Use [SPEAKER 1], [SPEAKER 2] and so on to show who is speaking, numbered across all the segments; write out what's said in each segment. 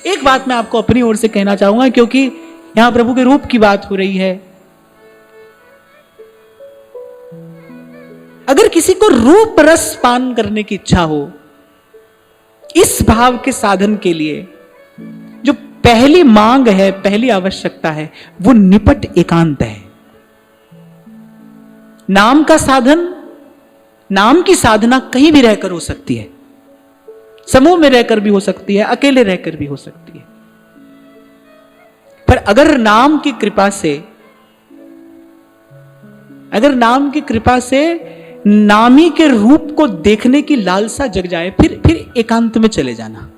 [SPEAKER 1] एक बात मैं आपको अपनी ओर से कहना चाहूंगा, क्योंकि यहां प्रभु के रूप की बात हो रही है। अगर किसी को रूप रस पान करने की इच्छा हो, इस भाव के साधन के लिए जो पहली मांग है, पहली आवश्यकता है, वो निपट एकांत है। नाम का साधन, नाम की साधना कहीं भी रहकर हो सकती है, समूह में रहकर भी हो सकती है, अकेले रहकर भी हो सकती है। पर अगर नाम की कृपा से, अगर नाम की कृपा से नामी के रूप को देखने की लालसा जग जाए, फिर एकांत में चले जाना।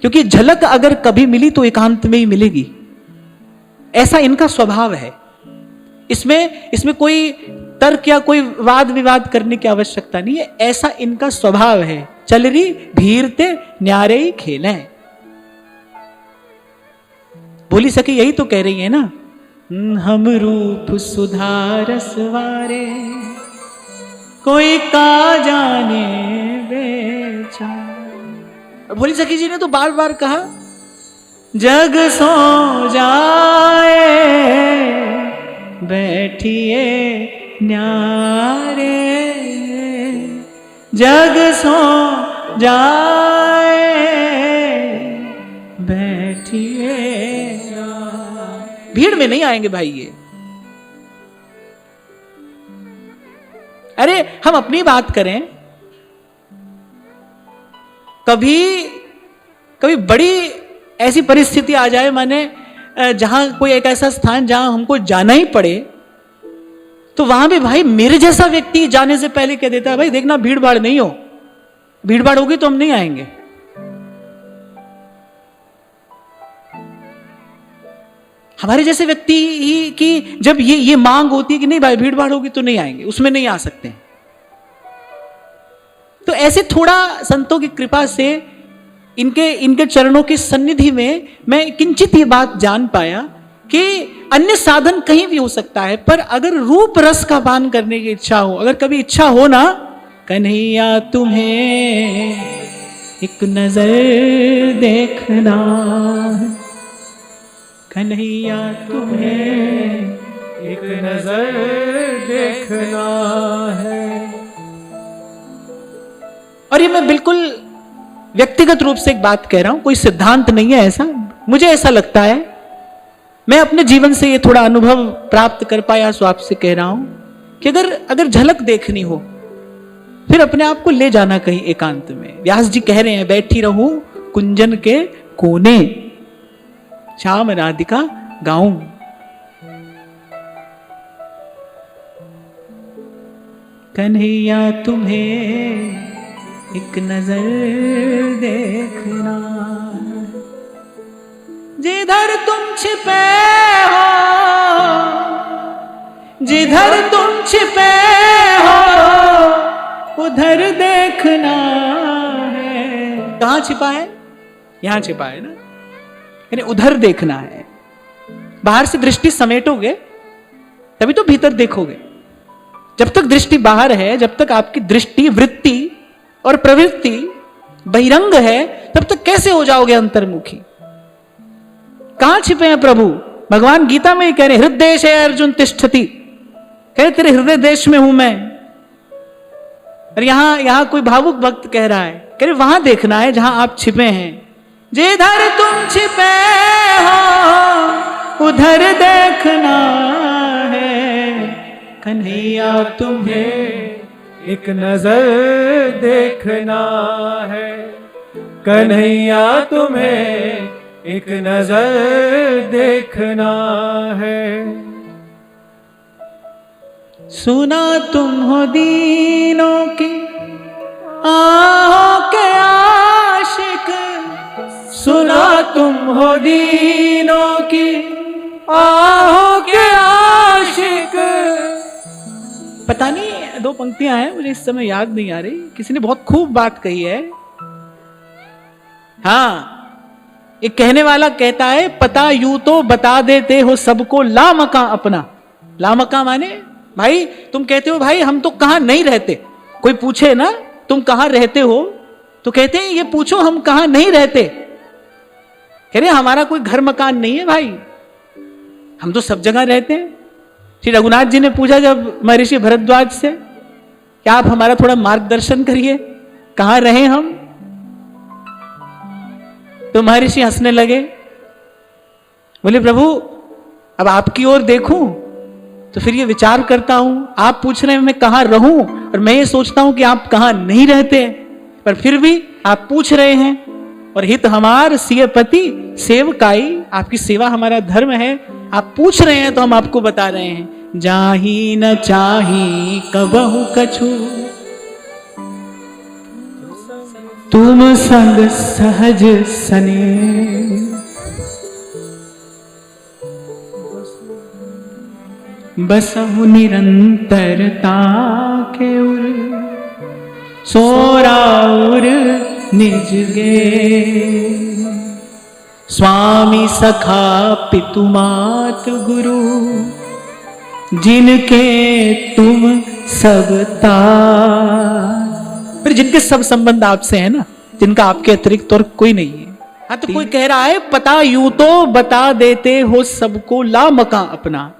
[SPEAKER 1] क्योंकि झलक अगर कभी मिली तो एकांत में ही मिलेगी, ऐसा इनका स्वभाव है। इसमें कोई तर्क या कोई वाद विवाद करने की आवश्यकता नहीं है, ऐसा इनका स्वभाव है। चल रही भीरते न्यारे ही खेले। बोली सखी यही तो कह रही है ना, हम रूप सुधारस वारे, कोई का जाने बेचारा। भोली सखी जी ने तो बार बार कहा, जग सो जाए बैठिए न्यारे, जग सो जाए बैठिए। भीड़ में नहीं आएंगे भाई ये। अरे हम अपनी बात करें, कभी बड़ी ऐसी परिस्थिति आ जाए, माने जहां कोई एक ऐसा स्थान जहां हमको जाना ही पड़े, तो वहां भी भाई मेरे जैसा व्यक्ति जाने से पहले कह देता है, भाई देखना भीड़ भाड़ नहीं हो, भीड़ भाड़ होगी तो हम नहीं आएंगे। हमारे जैसे व्यक्ति ही की जब ये मांग होती है कि नहीं भाई भीड़ भाड़ होगी तो नहीं आएंगे, उसमें नहीं आ सकते। तो ऐसे थोड़ा संतों की कृपा से इनके चरणों की सन्निधि में मैं किंचित ये बात जान पाया कि अन्य साधन कहीं भी हो सकता है, पर अगर रूप रस का पान करने की इच्छा हो, अगर कभी इच्छा हो ना, कन्हैया तुम्हें एक नजर देखना, कन्हैया तुम्हें एक नजर देखना है। और ये मैं बिल्कुल व्यक्तिगत रूप से एक बात कह रहा हूं, कोई सिद्धांत नहीं है ऐसा। मुझे ऐसा लगता है, मैं अपने जीवन से ये थोड़ा अनुभव प्राप्त कर पाया, सो आपसे कह रहा हूं कि अगर झलक देखनी हो, फिर अपने आप को ले जाना कहीं एकांत में। व्यास जी कह रहे हैं, बैठी रहूं कुंजन के कोने, श्याम राधिका गाऊं। कन्हैया तुम्हें एक नजर देखना, जिधर तुम छिपे हो, जिधर तुम छिपे हो उधर देखना है। कहां छिपा है? यहां छिपा है ना, यानी उधर देखना है। बाहर से दृष्टि समेटोगे तभी तो भीतर देखोगे। जब तक दृष्टि बाहर है, जब तक आपकी दृष्टि, वृत्ति और प्रवृत्ति बहिरंग है, तब तक कैसे हो जाओगे अंतर्मुखी? कहां छिपे हैं प्रभु? भगवान गीता में ही कह रहे, हृदय से अर्जुन तिष्ठति, कह तेरे हृदय देश में हूं मैं। और यहां कोई भावुक भक्त कह रहा है, कह रहे वहां देखना है जहां आप छिपे हैं। जिधर तुम छिपे हो उधर देखना है, कन्हैया तुम्हें एक नजर देखना है, कन्हैया तुम्हें एक नजर देखना है। सुना तुम हो दीनों की आहों के आशिक, सुना तुम हो दीनों की आहों के आशिक। पता नहीं, दो पंक्तियां हैं, मुझे इस समय याद नहीं आ रही, किसी ने बहुत खूब बात कही है। हाँ, एक कहने वाला कहता है, पता यूं तो बता देते हो सबको लामका अपना। लामका माने भाई तुम कहते हो भाई हम तो कहां नहीं रहते, कोई पूछे ना तुम कहां रहते हो तो कहते हैं ये पूछो हम कहां नहीं रहते, कह रहे हमारा कोई घर मकान नहीं है भाई, हम तो सब जगह रहते हैं। श्री रघुनाथ जी ने पूछा जब महर्षि भरद्वाज से, क्या आप हमारा थोड़ा मार्गदर्शन करिए, कहां रहे हम? तो महर्षि हंसने लगे, बोले प्रभु अब आपकी ओर देखूं तो फिर ये विचार करता हूं, आप पूछ रहे हैं मैं कहां रहूं, और मैं ये सोचता हूं कि आप कहां नहीं रहते, पर फिर भी आप पूछ रहे हैं, और हित हमार सिय पति सेवकाई, आपकी सेवा हमारा धर्म है, आप पूछ रहे हैं तो हम आपको बता रहे हैं। जाही न चाही कबहु कछु, तुम संग सहज सने, बसहु निरंतरता के उर, सोराउर निज गे, स्वामी सखा पितु मात गुरु, जिनके तुम सबता। फिर जिनके सब संबंध आपसे है ना, जिनका आपके अतिरिक्त और कोई नहीं है। हाँ तो कोई कह रहा है पता यूं तो बता देते हो सबको, ला मकां अपना।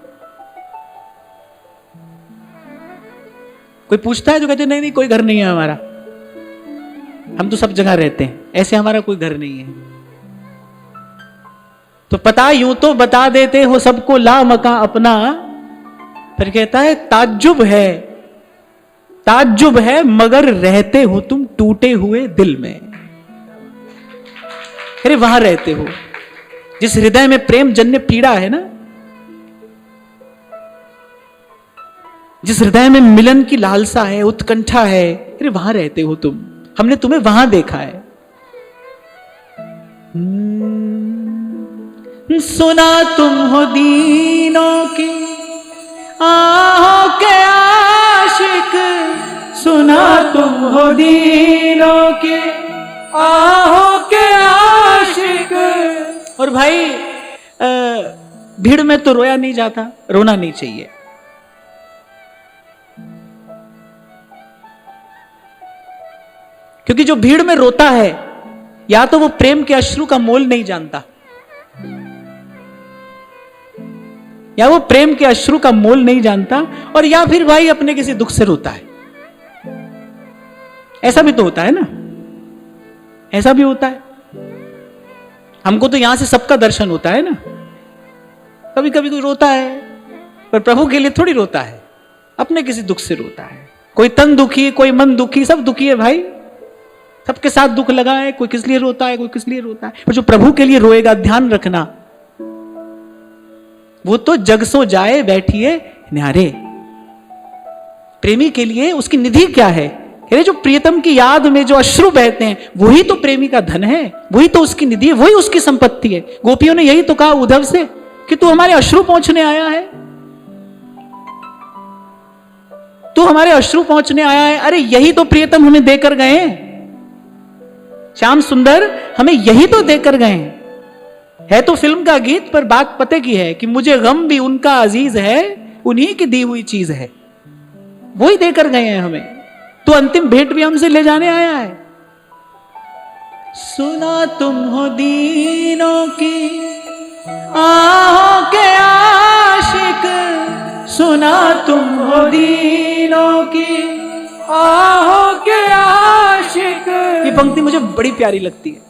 [SPEAKER 1] कोई पूछता है जो कहते नहीं नहीं कोई घर नहीं है हमारा, हम तो सब जगह रहते हैं, ऐसे हमारा कोई घर नहीं है। तो पता यूं तो बता देते हो सबको, ला मकां अपना। फिर कहता है ताज्जुब है मगर रहते हो तुम टूटे हुए दिल में। अरे वहां रहते हो जिस हृदय में प्रेम जन्य पीड़ा है ना, जिस हृदय में मिलन की लालसा है, उत्कंठा है, अरे वहां रहते हो तुम, हमने तुम्हें वहां देखा है। सुना तुम हो दीनों की आहों के आशिक, सुना तुम हो दीनों के आहों के आशिक। और भाई भीड़ में तो रोया नहीं जाता, रोना नहीं चाहिए। क्योंकि जो भीड़ में रोता है या तो वो प्रेम के अश्रु का मोल नहीं जानता, या वो प्रेम के अश्रु का मोल नहीं जानता, और या फिर भाई अपने किसी दुख से रोता है। ऐसा भी तो होता है ना, ऐसा भी होता है। हमको तो यहां से सबका दर्शन होता है ना, कभी कभी कोई रोता है, पर प्रभु के लिए थोड़ी रोता है, अपने किसी दुख से रोता है। कोई तन दुखी, कोई मन दुखी, सब दुखी है भाई, सबके साथ दुख लगा है, कोई किस लिए रोता है, कोई किस लिए रोता है। पर जो प्रभु के लिए रोएगा, ध्यान रखना, वो तो जग सो जाए बैठिए न्यारे। प्रेमी के लिए उसकी निधि क्या है? जो प्रियतम की याद में जो अश्रु बहते हैं, वही तो प्रेमी का धन है, वही तो उसकी निधि है, वही उसकी संपत्ति है। गोपियों ने यही तो कहा उद्धव से कि तू हमारे अश्रु पहुंचने आया है, तू हमारे अश्रु पहुंचने आया है। अरे यही तो प्रियतम हमें देकर गए हैं, श्याम सुंदर हमें यही तो देकर गए हैं। है तो फिल्म का गीत, पर बात पते की है कि मुझे गम भी उनका अजीज है, उन्हीं की दी हुई चीज है, वही देकर गए हैं हमें। तो अंतिम भेंट भी हमसे ले जाने आया है। सुना तुम हो दीनों की आहों के आशिक, सुना तुम हो दीनों की आहों के आशिक। ये पंक्ति मुझे बड़ी प्यारी लगती है।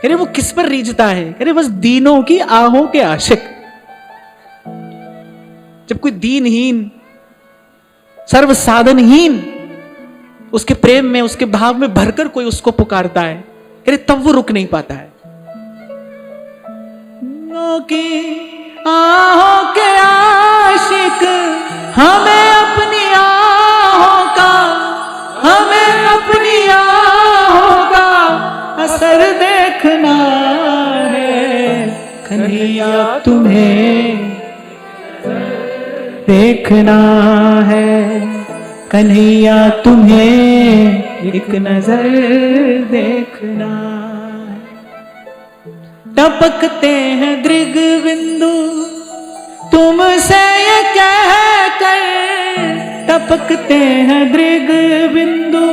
[SPEAKER 1] अरे वो किस पर रीझता है? अरे बस दीनों की आहों के आशिक। जब कोई दीनहीन, सर्व साधनहीन उसके प्रेम में, उसके भाव में भरकर कोई उसको पुकारता है, अरे तब वो रुक नहीं पाता है। आहों के आशिक, हमें अपनी आहों का, हमें अपनी आहों का असर देखना है। कन्हैया तुम्हें देखना है, कन्हैया तुम्हें एक नजर देखना है। टपकते हैं दृग बिंदु तुमसे ये कह कर, टपकते हैं दृग बिंदु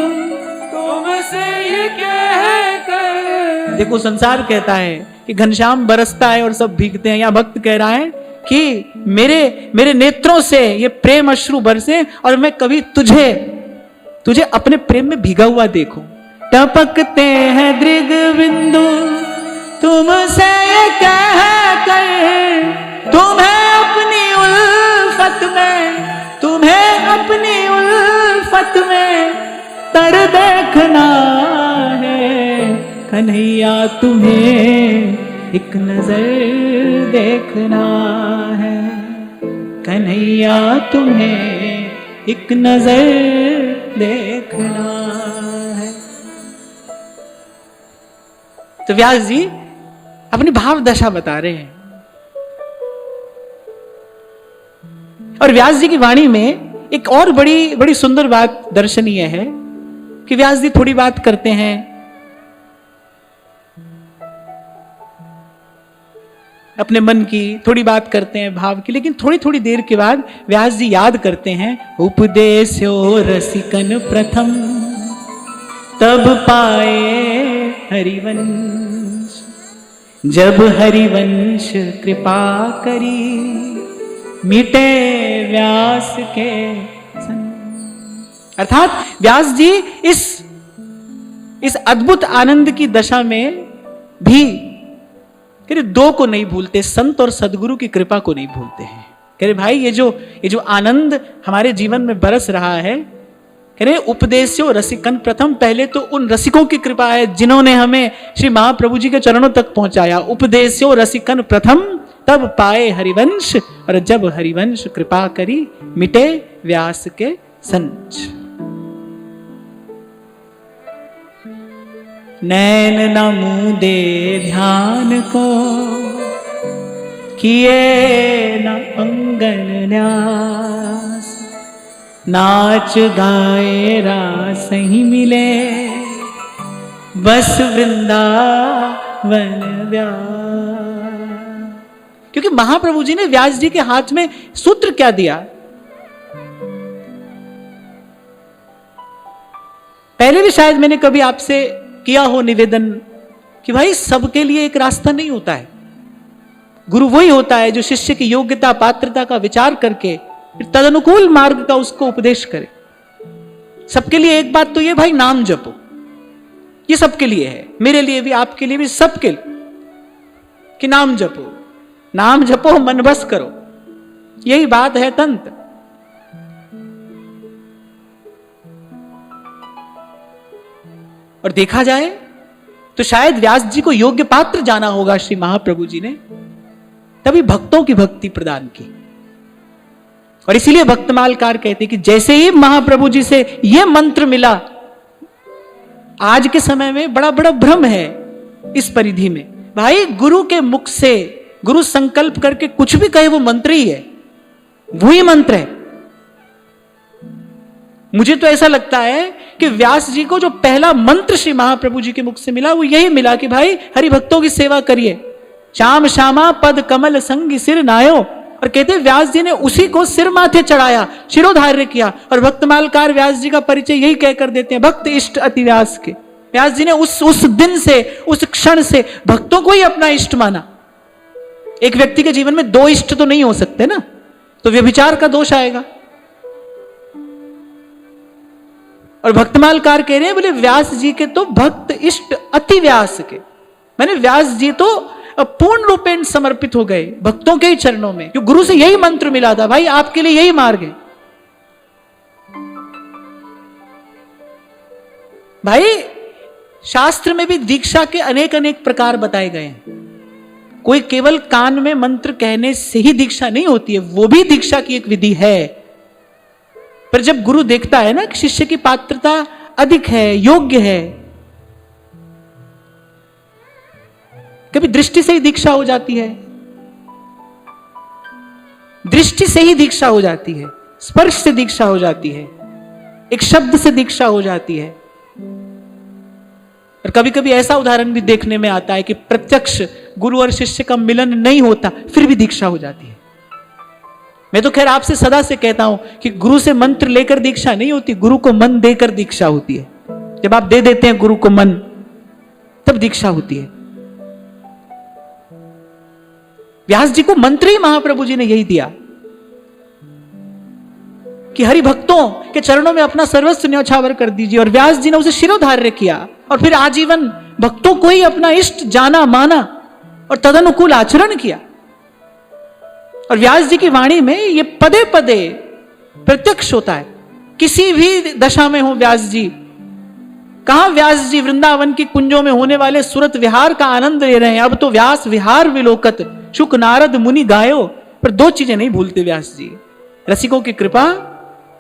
[SPEAKER 1] तुमसे ये कह कर, देखो संसार कहता है कि घनश्याम बरसता है और सब भीगते हैं, यहाँ भक्त कह रहा है कि मेरे नेत्रों से ये प्रेम अश्रु बरसे और मैं कभी तुझे अपने प्रेम में भीगा हुआ देखूं। टपकते हैं दृग बिंदु तुमसे कह कर, तुम्हें अपनी उल्फत में तर देखना है कन्हैया, तुम्हें एक नजर देखना है कन्हैया, तुम्हें एक नजर देखना है। तो व्यास जी अपनी भाव दशा बता रहे हैं और व्यास जी की वाणी में एक और बड़ी सुंदर बात दर्शनीय है कि व्यास जी थोड़ी बात करते हैं, अपने मन की थोड़ी बात करते हैं, भाव की, लेकिन थोड़ी थोड़ी देर के बाद व्यास जी याद करते हैं, उपदेशो रसिकन प्रथम तब पाए हरिवंश, जब हरिवंश कृपा करी मिटे व्यास के संग। अर्थात व्यास जी इस अद्भुत आनंद की दशा में भी दो को नहीं भूलते, संत और सदगुरु की कृपा को नहीं भूलते हैं। कह रहे भाई ये जो आनंद हमारे जीवन में बरस रहा है, कह रहे उपदेशो रसिकन प्रथम, पहले तो उन रसिकों की कृपा है जिन्होंने हमें श्री महाप्रभु जी के चरणों तक पहुंचाया। उपदेशो रसिकन प्रथम तब पाए हरिवंश, और जब हरिवंश कृपा करी मिटे व्यास के संच। नैन न मूंदे ध्यान को किए न अंगन न्यास, नाच गाए रास ही मिले बस वृंदावन व्यास। क्योंकि महाप्रभु जी ने व्यास जी के हाथ में सूत्र क्या दिया? पहले भी शायद मैंने कभी आपसे किया हो निवेदन कि भाई सबके लिए एक रास्ता नहीं होता है। गुरु वही होता है जो शिष्य की योग्यता पात्रता का विचार करके तदनुकूल मार्ग का उसको उपदेश करे। सबके लिए एक बात तो ये भाई, नाम जपो, ये सबके लिए है, मेरे लिए भी, आपके लिए भी, सबके लिए, कि नाम जपो, नाम जपो, मन बस करो, यही बात है तंत्र। और देखा जाए तो शायद व्यास जी को योग्य पात्र जाना होगा श्री महाप्रभु जी ने, तभी भक्तों की भक्ति प्रदान की। और इसीलिए भक्तमालकार कहते कि जैसे ही महाप्रभु जी से यह मंत्र मिला, आज के समय में बड़ा बड़ा भ्रम है इस परिधि में। भाई गुरु के मुख से गुरु संकल्प करके कुछ भी कहे वो मंत्र ही है, वही मंत्र है। मुझे तो ऐसा लगता है कि व्यास जी को जो पहला मंत्र श्री महाप्रभु जी के मुख से मिला वो यही मिला कि भाई हरि भक्तों की सेवा करिए, श्याम श्यामा पद कमल संगी सिर नायो। और कहते व्यास जी ने उसी को सिर माथे चढ़ाया, शिरोधार्य किया। और भक्तमालकार व्यास जी का परिचय यही कहकर देते हैं, भक्त इष्ट अति व्यास के। व्यास जी ने उस दिन से, उस क्षण से भक्तों को ही अपना इष्ट माना। एक व्यक्ति के जीवन में दो इष्ट तो नहीं हो सकते ना, तो व्यभिचार का दोष आएगा। और भक्तमालकार कह रहे हैं बोले व्यास जी के तो भक्त इष्ट अति व्यास के, मैंने व्यास जी तो पूर्ण रूपेण समर्पित हो गए भक्तों के ही चरणों में, क्योंकि गुरु से यही मंत्र मिला था, भाई आपके लिए यही मार्ग है। भाई शास्त्र में भी दीक्षा के अनेक अनेक प्रकार बताए गए हैं। कोई केवल कान में मंत्र कहने से ही दीक्षा नहीं होती है, वो भी दीक्षा की एक विधि है। पर जब गुरु देखता है ना कि शिष्य की पात्रता अधिक है, योग्य है, कभी दृष्टि से ही दीक्षा हो जाती है, दृष्टि से ही दीक्षा हो जाती है, स्पर्श से दीक्षा हो जाती है, एक शब्द से दीक्षा हो जाती है। और कभी कभी ऐसा उदाहरण भी देखने में आता है कि प्रत्यक्ष गुरु और शिष्य का मिलन नहीं होता, फिर भी दीक्षा हो जाती है। मैं तो खैर आपसे सदा से कहता हूं कि गुरु से मंत्र लेकर दीक्षा नहीं होती, गुरु को मन देकर दीक्षा होती है। जब आप दे देते हैं गुरु को मन, तब दीक्षा होती है। व्यास जी को मंत्र ही महाप्रभु जी ने यही दिया कि हरि भक्तों के चरणों में अपना सर्वस्व न्यौछावर कर दीजिए, और व्यास जी ने उसे शिरोधार्य किया और फिर आजीवन भक्तों को ही अपना इष्ट जाना माना और तदनुकूल आचरण किया। और व्यास जी की वाणी में ये पदे पदे प्रत्यक्ष होता है। किसी भी दशा में हो व्यास जी, कहां व्यास जी वृंदावन की कुंजों में होने वाले सुरत विहार का आनंद ले रहे हैं। अब तो व्यास विहार विलोकत शुक नारद मुनि गायो, पर दो चीजें नहीं भूलते व्यास जी, रसिकों की कृपा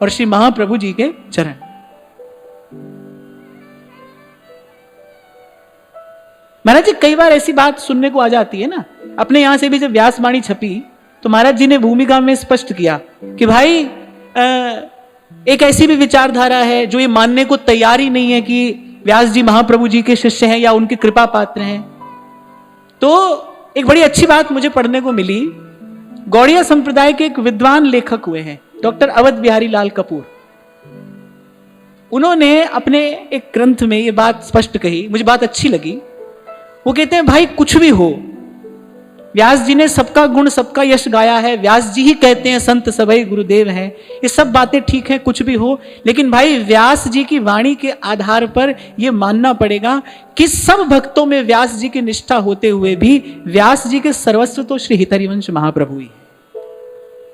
[SPEAKER 1] और श्री महाप्रभु जी के चरण। महाराज जी कई बार ऐसी बात सुनने को आ जाती है ना, अपने यहां से भी जब व्यासवाणी छपी तो महाराज जी ने भूमिका में स्पष्ट किया कि भाई एक ऐसी भी विचारधारा है जो ये मानने को तैयार ही नहीं है कि व्यास जी महाप्रभु जी के शिष्य हैं या उनके कृपा पात्र हैं। तो एक बड़ी अच्छी बात मुझे पढ़ने को मिली, गौड़िया संप्रदाय के एक विद्वान लेखक हुए हैं डॉक्टर अवध बिहारी लाल कपूर। उन्होंने अपने एक ग्रंथ में ये बात स्पष्ट कही, मुझे बात अच्छी लगी। वो कहते हैं भाई कुछ भी हो, व्यास जी ने सबका गुण सबका यश गाया है, व्यास जी ही कहते हैं संत सबई गुरुदेव हैं, ये सब बातें ठीक है कुछ भी हो, लेकिन भाई व्यास जी की वाणी के आधार पर यह मानना पड़ेगा कि सब भक्तों में व्यास जी की निष्ठा होते हुए भी व्यास जी के सर्वस्व तो श्री हितहरिवंश महाप्रभु ही है।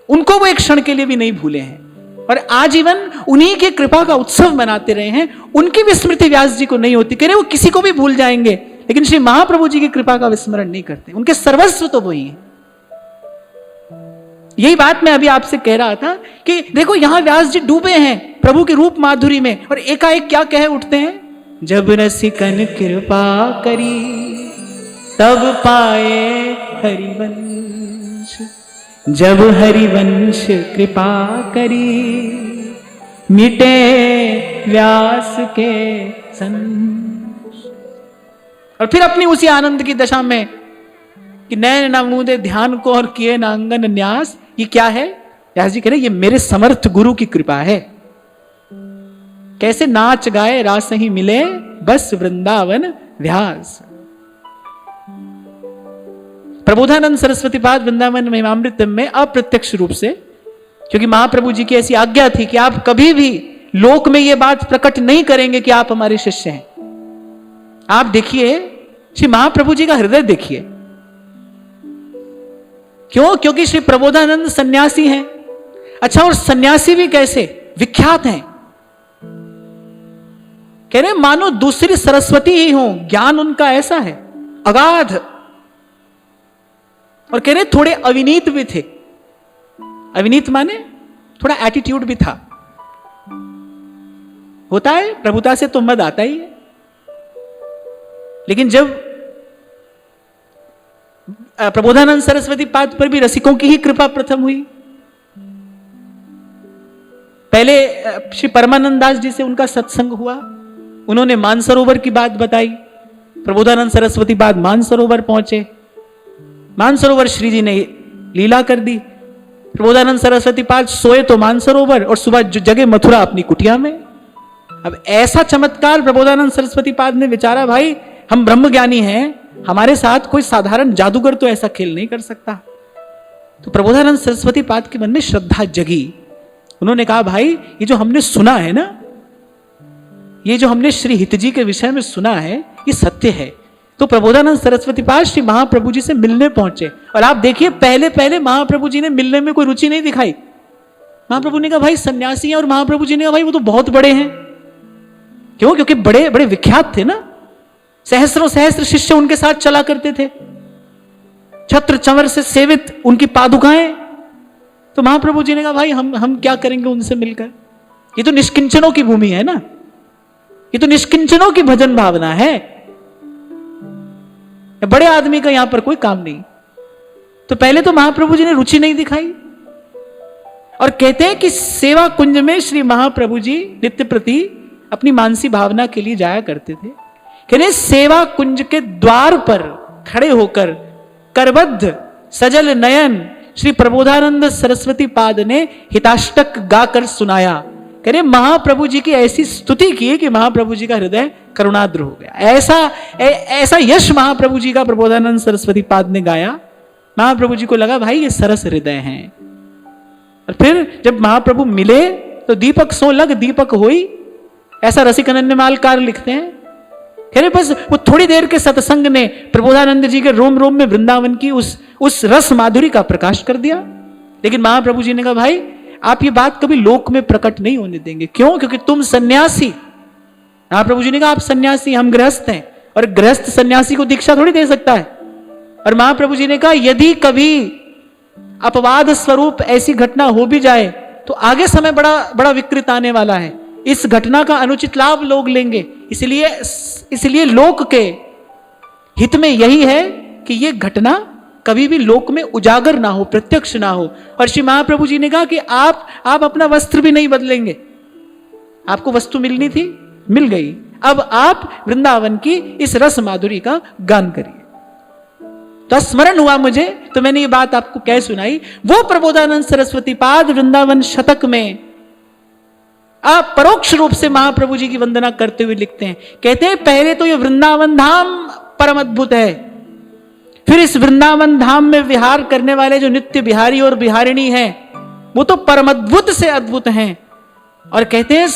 [SPEAKER 1] उनको वो एक क्षण के लिए भी नहीं भूले हैं और आजीवन उन्हीं के कृपा का उत्सव मनाते रहे हैं। उनकी विस्मृति व्यास जी को नहीं होती, कह रहे वो किसी को भी भूल जाएंगे लेकिन श्री महाप्रभु जी की कृपा का विस्मरण नहीं करते, उनके सर्वस्व तो वही है। यही बात मैं अभी आपसे कह रहा था कि देखो यहां व्यास जी डूबे हैं प्रभु के रूप माधुरी में और एकाएक क्या कहे उठते हैं, जब रसिकन कृपा करी तब पाए हरिवंश, जब हरिवंश कृपा करी मिटे व्यास के संग। और फिर अपनी उसी आनंद की दशा में कि नैन ना मूंदे ध्यान को और किए ना अंगन न्यास, ये क्या है? व्यास जी कह रहे ये मेरे समर्थ गुरु की कृपा है। कैसे नाच गाए रास ही मिले बस वृंदावन व्यास। प्रबोधानंद सरस्वती पाद वृंदावन महिमामृत में अप्रत्यक्ष रूप से, क्योंकि महाप्रभु जी की ऐसी आज्ञा थी कि आप कभी भी लोक में यह बात प्रकट नहीं करेंगे कि आप हमारे शिष्य हैं। आप देखिए श्री महाप्रभु जी का हृदय देखिए, क्यों? क्योंकि श्री प्रबोधानंद सन्यासी हैं। अच्छा, और सन्यासी भी कैसे विख्यात हैं, कह रहे मानो दूसरी सरस्वती ही हो, ज्ञान उनका ऐसा है अगाध, और कह रहे थोड़े अविनीत भी थे। अविनीत माने थोड़ा एटीट्यूड भी था। होता है प्रभुता से तो मद आता ही है, लेकिन जब प्रबोधानंद सरस्वती पाद पर भी रसिकों की ही कृपा प्रथम हुई। पहले श्री परमानंद दास जी से उनका सत्संग हुआ, उन्होंने मानसरोवर की बात बताई। प्रबोधानंद सरस्वती पाद मानसरोवर पहुंचे, मानसरोवर श्री जी ने लीला कर दी। प्रबोधानंद सरस्वती पाद सोए तो मानसरोवर और सुबह जगह मथुरा अपनी कुटिया में। अब ऐसा चमत्कार प्रबोधानंद सरस्वती पाद ने विचारा, भाई हम ब्रह्मज्ञानी हैं, हमारे साथ कोई साधारण जादूगर तो ऐसा खेल नहीं कर सकता। तो प्रबोधानंद सरस्वती पाद के मन में श्रद्धा जगी। उन्होंने कहा भाई ये जो हमने सुना है ना, ये जो हमने श्री हित जी के विषय में सुना है ये सत्य है। तो प्रबोधानंद सरस्वती पाद श्री महाप्रभु जी से मिलने पहुंचे, और आप देखिए पहले पहले महाप्रभु जी ने मिलने में कोई रुचि नहीं दिखाई। महाप्रभु ने कहा भाई सन्यासी हैं, और महाप्रभु जी ने कहा भाई वो तो बहुत बड़े हैं। क्यों? क्योंकि बड़े बड़े विख्यात थे ना, सहस्रों सहस्त्र शिष्य उनके साथ चला करते थे, छत्र चंवर से सेवित उनकी पादुकाएं। तो महाप्रभु जी ने कहा भाई हम क्या करेंगे उनसे मिलकर, ये तो निष्किंचनों की भूमि है ना, ये तो निष्किंचनों की भजन भावना है, बड़े आदमी का यहां पर कोई काम नहीं। तो पहले तो महाप्रभु जी ने रुचि नहीं दिखाई, और कहते हैं कि सेवा कुंज में श्री महाप्रभु जी नित्य प्रति अपनी मानसी भावना के लिए जाया करते थे। कहते सेवा कुंज के द्वार पर खड़े होकर करबद्ध सजल नयन श्री प्रबोधानंद सरस्वती पाद ने हिताष्टक गाकर सुनाया। कह रहे महाप्रभु जी की ऐसी स्तुति की कि महाप्रभु जी का हृदय करुणाद्र हो गया। ऐसा यश महाप्रभु जी का प्रबोधानंद सरस्वती पाद ने गाया। महाप्रभु जी को लगा भाई ये सरस हृदय हैं। और फिर जब महाप्रभु मिले तो दीपक सो लग दीपक होई, ऐसा रसिक अनन्यमालकार लिखते हैं। कह रहे बस वो थोड़ी देर के सत्संग ने प्रबोधानंद जी के रोम रोम में वृंदावन की उस रस माधुरी का प्रकाश कर दिया। लेकिन महाप्रभु जी ने कहा भाई आप ये बात कभी लोक में प्रकट नहीं होने देंगे। क्यों? क्योंकि तुम सन्यासी। महाप्रभु जी ने कहा आप सन्यासी, हम गृहस्थ हैं, और गृहस्थ सन्यासी को दीक्षा थोड़ी दे सकता है। और महाप्रभु जी ने कहा यदि कभी अपवाद स्वरूप ऐसी घटना हो भी जाए तो आगे समय बड़ा बड़ा विकृत आने वाला है। इस घटना का अनुचित लाभ लोग लेंगे, इसलिए लोक के हित में यही है कि यह घटना कभी भी लोक में उजागर ना हो, प्रत्यक्ष ना हो। और श्री महाप्रभु जी ने कहा कि आप अपना वस्त्र भी नहीं बदलेंगे। आपको वस्तु मिलनी थी, मिल गई। अब आप वृंदावन की इस रस माधुरी का गान करिए। तो स्मरण हुआ मुझे, तो मैंने ये बात आपको कह सुनाई। वो प्रबोधानंद सरस्वती पाद वृंदावन शतक में आप परोक्ष रूप से महाप्रभु जी की वंदना करते हुए लिखते हैं। कहते हैं पहले तो ये वृंदावन धाम परम अद्भुत है, फिर इस वृंदावन धाम में विहार करने वाले जो नित्य बिहारी और बिहारिणी हैं वो तो परम अद्भुत से अद्भुत हैं। और कहते हैं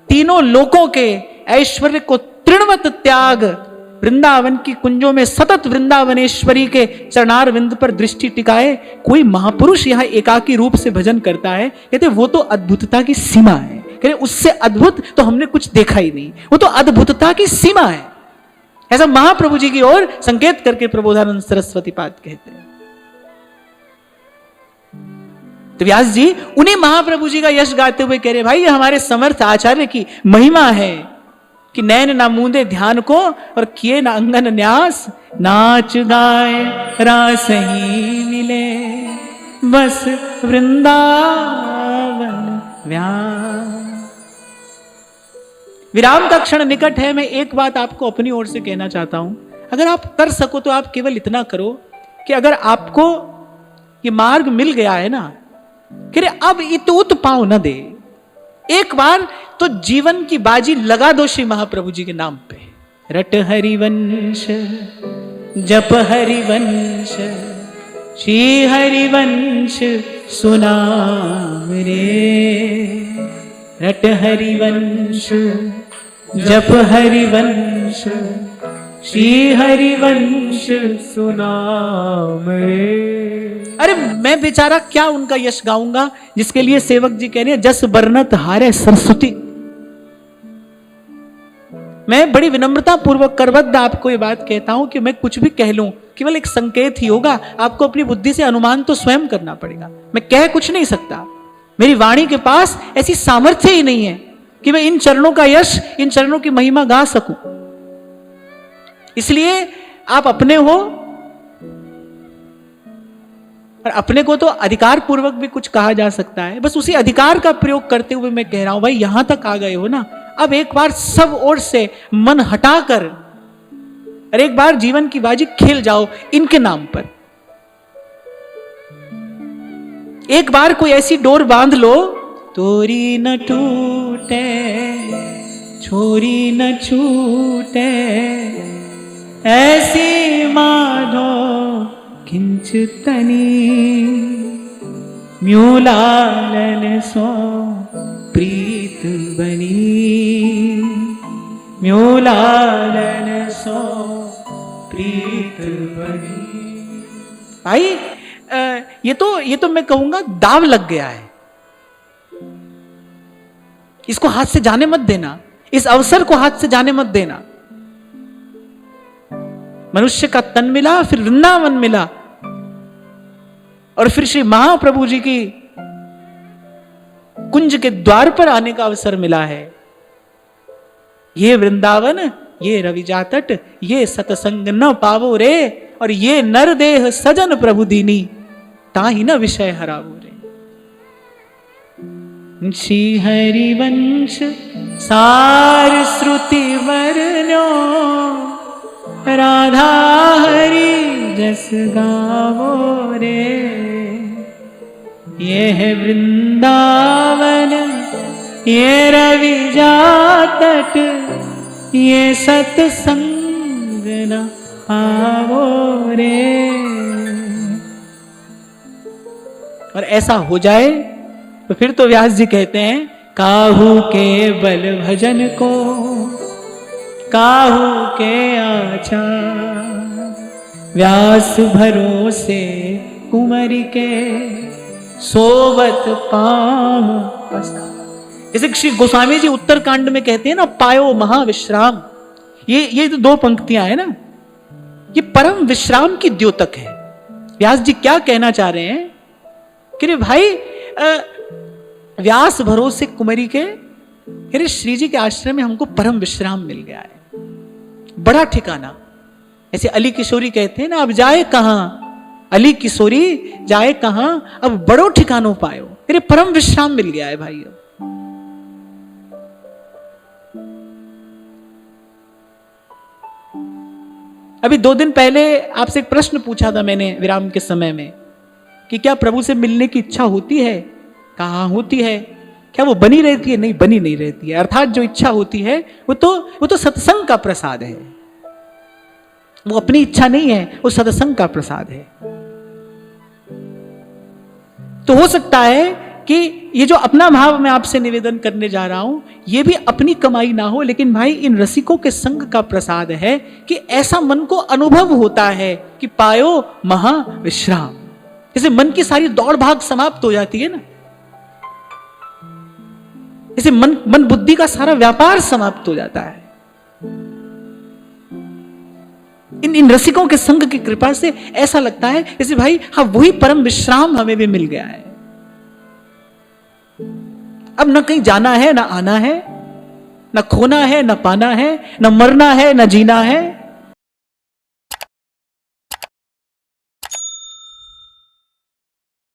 [SPEAKER 1] तीनों लोकों के ऐश्वर्य को तृणवत त्याग वृंदावन की कुंजों में सतत वृंदावनेश्वरी के चरणार विंद पर दृष्टि टिकाए कोई महापुरुष यहां एकाकी रूप से भजन करता है। कहते वो तो अद्भुतता की सीमा है। कहते उससे अद्भुत तो हमने कुछ देखा ही नहीं, वो तो अद्भुतता की सीमा है। ऐसा महाप्रभु जी की ओर संकेत करके प्रबोधानंद सरस्वती पाद कहते हैं। तो व्यास जी उन्हीं महाप्रभु जी का यश गाते हुए कह रहे भाई ये हमारे समर्थ आचार्य की महिमा है कि नैन ना मूंदे ध्यान को और किए ना अंगन न्यास, नाच गाए रास ही मिले बस वृंदावन व्यास। विराम का क्षण निकट है। मैं एक बात आपको अपनी ओर से कहना चाहता हूं, अगर आप कर सको तो आप केवल इतना करो कि अगर आपको ये मार्ग मिल गया है ना, कि अब इत उत पांव न दे, एक बार तो जीवन की बाजी लगा दो श्री महाप्रभु जी के नाम पे। रट हरिवंश जप हरिवंश श्री हरिवंश सुनाम रे। रट हरिवंश जप हरिवंश श्री हरिवंश सुनाम रे। अरे मैं बेचारा क्या उनका यश गाऊंगा जिसके लिए सेवक जी कह रहे हैं जस बरनत हारे सरस्वती। मैं बड़ी विनम्रता पूर्वक करबद्ध आपको ये बात कहता हूं कि मैं कुछ भी कह लूं केवल एक संकेत ही होगा। आपको अपनी बुद्धि से अनुमान तो स्वयं करना पड़ेगा। मैं कह कुछ नहीं सकता, मेरी वाणी के पास ऐसी सामर्थ्य ही नहीं है कि मैं इन चरणों का यश, इन चरणों की महिमा गा सकूं। इसलिए आप अपने हो, और अपने को तो अधिकार पूर्वक भी कुछ कहा जा सकता है। बस उसी अधिकार का प्रयोग करते हुए मैं कह रहा हूं भाई यहां तक आ गए हो ना, अब एक बार सब ओर से मन हटाकर और एक बार जीवन की बाजी खेल जाओ इनके नाम पर। एक बार कोई ऐसी डोर बांध लो, तोरी न टूटे छोरी न छूटे ऐसी माधो किंचितनी म्यूलालन सो प्रीत बनी। म्यूलालन सो प्रीत बनी। भाई ये तो मैं कहूंगा दाव लग गया है। इसको हाथ से जाने मत देना, इस अवसर को हाथ से जाने मत देना। मनुष्य का तन मिला, फिर वृंदावन मिला, और फिर श्री महाप्रभु जी की कुंज के द्वार पर आने का अवसर मिला है। ये वृंदावन, ये रविजा तट, ये सतसंग न पावो रे, और ये नर देह सजन प्रभु दीनी ताहि न विषय हरावो रे। श्री हरिवंश सार श्रुति वर्ण्यो राधा हरि जस गावो रे। ये है वृंदावन ये रवि जातट ये सत्संग न आवो रे। और ऐसा हो जाए तो फिर तो व्यास जी कहते हैं, काहू के बल भजन को काहू के आचा, व्यास भरोसे कुंवरी के सोवत पाम पसा। जैसे श्री गोस्वामी जी उत्तरकांड में कहते हैं ना, पायो महाविश्राम। ये तो दो पंक्तियां है ना, ये परम विश्राम की द्योतक है। व्यास जी क्या कहना चाह रहे हैं कि रे भाई, व्यास भरोसे कुंवरी के, अरे श्री जी के आश्रम में हमको परम विश्राम मिल गया है, बड़ा ठिकाना। ऐसे अली किशोरी कहते हैं ना, अब जाए कहां अली किशोरी जाए कहां, अब बड़ो ठिकानों पायो। अरे परम विश्राम मिल गया है भाई। अभी 2 दिन पहले आपसे एक प्रश्न पूछा था मैंने विराम के समय में कि क्या प्रभु से मिलने की इच्छा होती है? कहाँ होती है? क्या वो बनी रहती है? नहीं, बनी नहीं रहती है। अर्थात जो इच्छा होती है वो तो सत्संग का प्रसाद है, वो अपनी इच्छा नहीं है, वो सत्संग का प्रसाद है। तो हो सकता है कि ये जो अपना भाव मैं आपसे निवेदन करने जा रहा हूं, ये भी अपनी कमाई ना हो, लेकिन भाई इन रसिकों के संग का प्रसाद है कि ऐसा मन को अनुभव होता है कि पायो महाविश्राम। जैसे मन की सारी दौड़ भाग समाप्त हो जाती है ना, जैसे मन बुद्धि का सारा व्यापार समाप्त हो जाता है। इन रसिकों के संग की कृपा से ऐसा लगता है जैसे भाई हाँ, वही परम विश्राम हमें भी मिल गया है। अब न कहीं जाना है, न आना है, न खोना है, न पाना है, न मरना है, न जीना है।